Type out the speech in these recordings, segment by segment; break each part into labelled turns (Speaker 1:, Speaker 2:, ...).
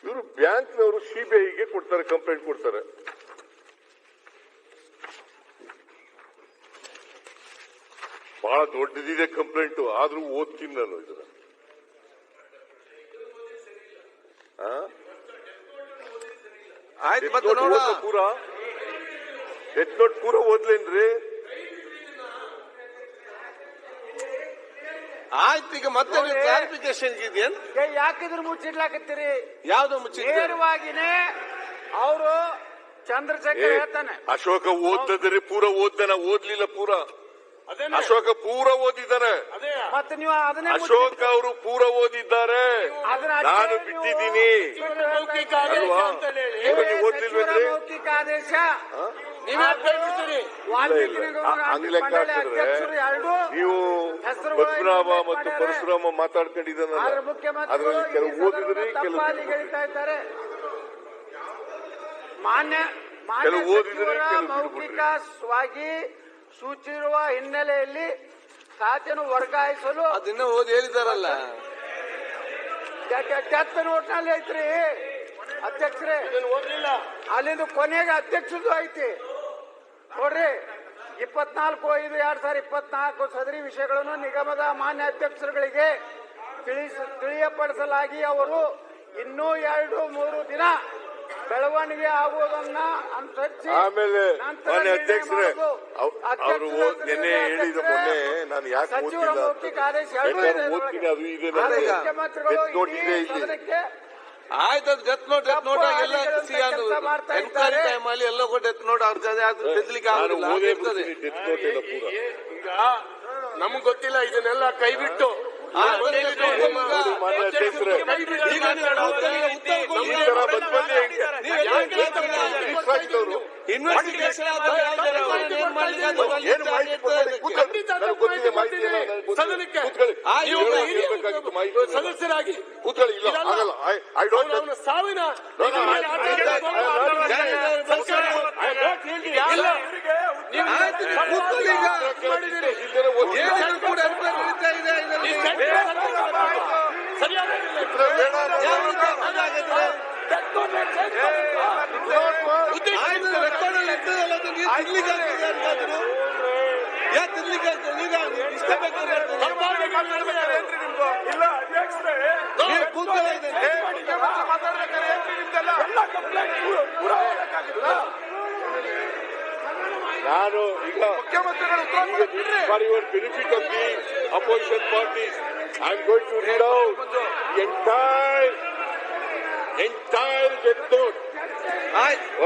Speaker 1: ಇವರು ಬ್ಯಾಂಕ್ನವರು ಸಿಬಿಐಗೆ ಕೊಡ್ತಾರೆ, ಕಂಪ್ಲೇಂಟ್ ಕೊಡ್ತಾರೆ. ಬಹಳ ದೊಡ್ಡದಿದೆ ಕಂಪ್ಲೇಂಟ್, ಆದ್ರೂ ಓದ್ತೀನಿ ನಾನು ಇದನ್ನ.
Speaker 2: ಆಯ್ತು, ಮತ್ತೆ
Speaker 1: ಪೂರ ಡೆತ್ ನೋಟ್ ಪೂರ ಓದ್ಲೇನ್ರಿ?
Speaker 2: ಆಯ್ತು, ಈಗ ಮತ್ತೆ ಕ್ಲಾರಿಫಿಕೇಶನ್ ಇದೆಯಾ?
Speaker 3: ಯಾಕಿದ್ರು ಮುಚ್ಚಿಡ್ಲಾಕತ್ತೀರಿ?
Speaker 2: ಯಾವ್ದು ಮುಚ್ಚಿಡ್ತೀರಿ?
Speaker 3: ನೇರವಾಗಿನೇ ಅವರು ಚಂದ್ರಶೇಖರ್ ಹೇಳ್ತಾನೆ,
Speaker 1: ಅಶೋಕ ಓದ್ತದ್ರಿ, ಪೂರ ಓದ್ತಾನ, ಓದ್ಲಿಲ್ಲ ಪೂರ. ಅಶೋಕ ಪೂರ ಓದಿದ್ದಾರೆ.
Speaker 3: ಮತ್ತೆ ನೀವು ಅದನ್ನೇ
Speaker 1: ಅಶೋಕ್ ಅವರು ಪೂರ ಓದಿದ್ದಾರೆ, ನಾನು ಬಿಟ್ಟಿದ್ದೀನಿ.
Speaker 3: ಮೌಖಿಕ ಆದೇಶ
Speaker 1: ಹಂಗ್ ಲೆಕ್ಕ ಹಾಕಿದ್ರೆ ನೀವು ಪದ್ಮನಾಭ ಮತ್ತು ಪರಶುರಾಮ ಮಾತಾಡ್ಕೊಂಡಿದ್ದಾನಲ್ಲ, ಅದರಲ್ಲಿ ಕೆಲವು ಓದಿದ್ರಿ, ಕೆಲವು ಓದಿದ್ರಿ,
Speaker 3: ಮೌಖಿಕವಾಗಿ ಸೂಚಿಸಿರುವ ಹಿನ್ನೆಲೆಯಲ್ಲಿ ಖಾತೆಯನ್ನು ವರ್ಗಾಯಿಸಲು
Speaker 2: ಅದನ್ನ ಓದಿ ಹೇಳಿದಾರಲ್ಲ.
Speaker 3: ಡೆತ್ ನೋಟ್ನಲ್ಲಿ ಐತ್ರಿ ಅಧ್ಯಕ್ಷರೇ, ಅಲ್ಲಿಂದ ಕೊನೆಗೆ ಅಧ್ಯಕ್ಷದ್ದು ಐತಿ ನೋಡ್ರಿ. 24/5/2024 ಸದರಿ ವಿಷಯಗಳನ್ನು ನಿಗಮದ ಮಾನ್ಯ ಅಧ್ಯಕ್ಷರುಗಳಿಗೆ ತಿಳಿಯಪಡಿಸಲಾಗಿ ಅವರು ಇನ್ನೂ 2-3 ದಿನ ಬೆಳವಣಿಗೆ ಆಗುವುದನ್ನ ಅನುಸರಿಸಿ
Speaker 1: ಆಮೇಲೆ ಮಾನ್ಯ ಅಧ್ಯಕ್ಷರೇ ಅವರು ನಿನ್ನೆ ಹೇಳಿದ ಮೊನ್ನೆ ನಾನು ಯಾಕೆ
Speaker 3: ಸಚಿವರ ಮೌಖಿಕ ಆದೇಶ
Speaker 1: ಓದ್ತೀನಿ, ಅದು ಇದೆ ನೋಟಿದೆ ಇಲ್ಲಿ.
Speaker 2: ಆಯ್ತು, ಡೆತ್ ನೋಟ್ ಎಲ್ಲ ಎನ್ಕ್ವೈರಿ ಟೈಮ್ ಅಲ್ಲಿ ಎಲ್ಲ ಡೆತ್ ನೋಟ್ ಬೆದಲಿಕ್ಕೆ
Speaker 4: ಈಗ ನಮ್ಗೆ ಗೊತ್ತಿಲ್ಲ, ಇದನ್ನೆಲ್ಲ ಕೈಬಿಟ್ಟು
Speaker 1: ಮಾನ್ಯ ಅಧ್ಯಕ್ಷರೇ
Speaker 2: ಇನ್ವೆಸ್ಟಿಗೇಷನ್
Speaker 4: ಸದಸ್ಯರಾಗಿ ಸಾವಿನ
Speaker 1: ನಾನು ಈಗ for your benefit of the opposition parties, I am going to read out the entire death note.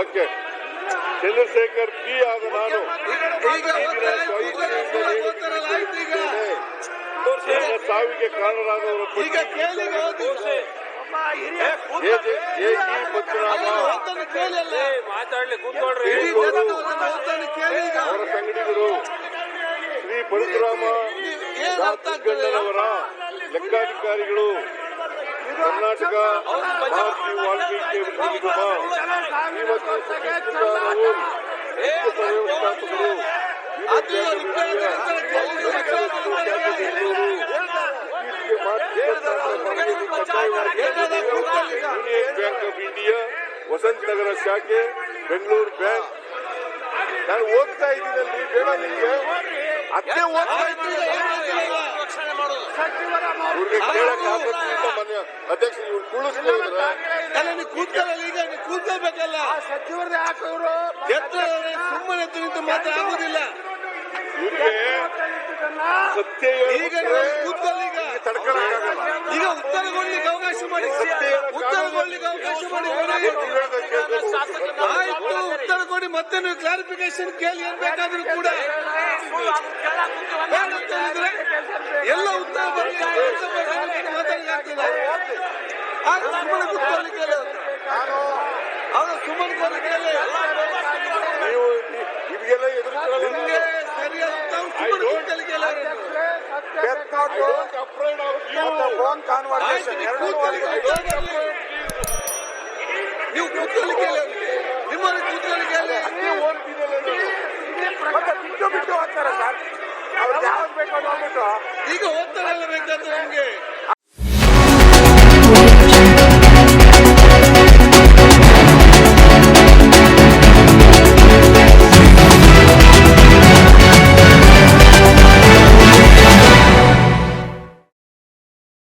Speaker 1: Okay. Chandrashekar P ಆದ ನಾನು ಸಾವಿಗೆ ಕಾರಣರಾದವರ ಅವರ ಸಂಗಡಿಗರು ಶ್ರೀ ಪರಶುರಾಮ ಗಂಡನವರ ಲೆಕ್ಕಾಧಿಕಾರಿಗಳು, ಕರ್ನಾಟಕ ಮಹರ್ಷಿ ವಾಲ್ಮೀಕಿ ನಿಗಮ, ಶ್ರೀಮತಿ ಸತೀಶ್ ರಾಹುಲ್ ವ್ಯವಸ್ಥಾಪಕರು, ಯೂನಿಯನ್ ಬ್ಯಾಂಕ್ ಆಫ್ ಇಂಡಿಯಾ ವಸಂತ ನಗರ ಶಾಖೆ, ಬೆಂಗಳೂರು ಬ್ಯಾಂಕ್. ನಾನು ಓದ್ತಾ ಇದ್ದೀನಲ್ಲಿ, ಬೇಡ ನಿಮಗೆ ಅದೇ ಓದ್ತಾ ಇದ್ದೀನಿ. ಇವ್ರಿಗೆ ಕೇಳಕ್ಕೆ ಆಸಕ್ತಿ ಇಲ್ಲ ಮಾನ್ಯ ಅಧ್ಯಕ್ಷ, ಇವ್ರು ಕುಳಿಸ್ತಿದ್ರೆ
Speaker 2: ಕೂತ್ಕೋಬೇಕಲ್ಲ.
Speaker 3: ಸಚಿವರದೇ ಹಾಕೋರು
Speaker 2: ಸುಮ್ಮನೆ ನಿಂತು ಮಾತ್ರ ಆಗುದಿಲ್ಲ.
Speaker 1: ಇವ್ರಿಗೆ ಸತ್ಯ
Speaker 2: ಈಗ ಕೂತ್ಕೊಳ್ಳೀಗ ಈಗ ಉತ್ತರ ಕೊಡ್ಲಿಕ್ಕೆ ಅವಕಾಶ ಮಾಡಿ, ಉತ್ತರ ಕೊಡ್ಲಿಕ್ಕೆ ಅವಕಾಶ ಮಾಡಿ. ಆಯ್ತು, ಉತ್ತರ ಕೊಡಿ, ಮತ್ತೆ ನೀವು ಕ್ಲಾರಿಫಿಕೇಶನ್ ಕೇಳಿ ಏನ್ ಬೇಕಾದ್ರೂ ಕೂಡ ಎಲ್ಲ ಉತ್ತರ ಮಾತಾಡಲಿಕ್ಕೆ ಸುಮ್ಮನೆ ಕೂತ್ಕೊಳ್ಳಿಕ್ಕೆ ಸುಮ್ಮನೆ ಕೊಡಲಿಕ್ಕೆ
Speaker 1: ನೀವು ಇವಿಗೆಲ್ಲ ಎದುರು
Speaker 2: ನಿಮಗೆ ಸರಿಯಾದ ಸುಮ್ಮನೆ ಕೂತ್ಕೊಳ್ಳಿಕ್ಕೆ ನೀವು ಕೂತ್ಕೊಳ್ಳಿಕ್ಕೆ ನಿಮ್ಮಲ್ಲಿ ಕೂತ್ಕೊಳ್ಳಿಕ್ಕೆ
Speaker 3: ಬಿಟ್ಟು ಹೋಗ್ತಾರೆ ಸರ್, ಅವ್ರು ಯಾವ್ದು ಬೇಕು ನೋಡ್ಬಿಟ್ಟು
Speaker 2: ಈಗ ಹೋಗ್ತಾರಲ್ಲ ಬೇಕಾದ್ರೆ ನಮ್ಗೆ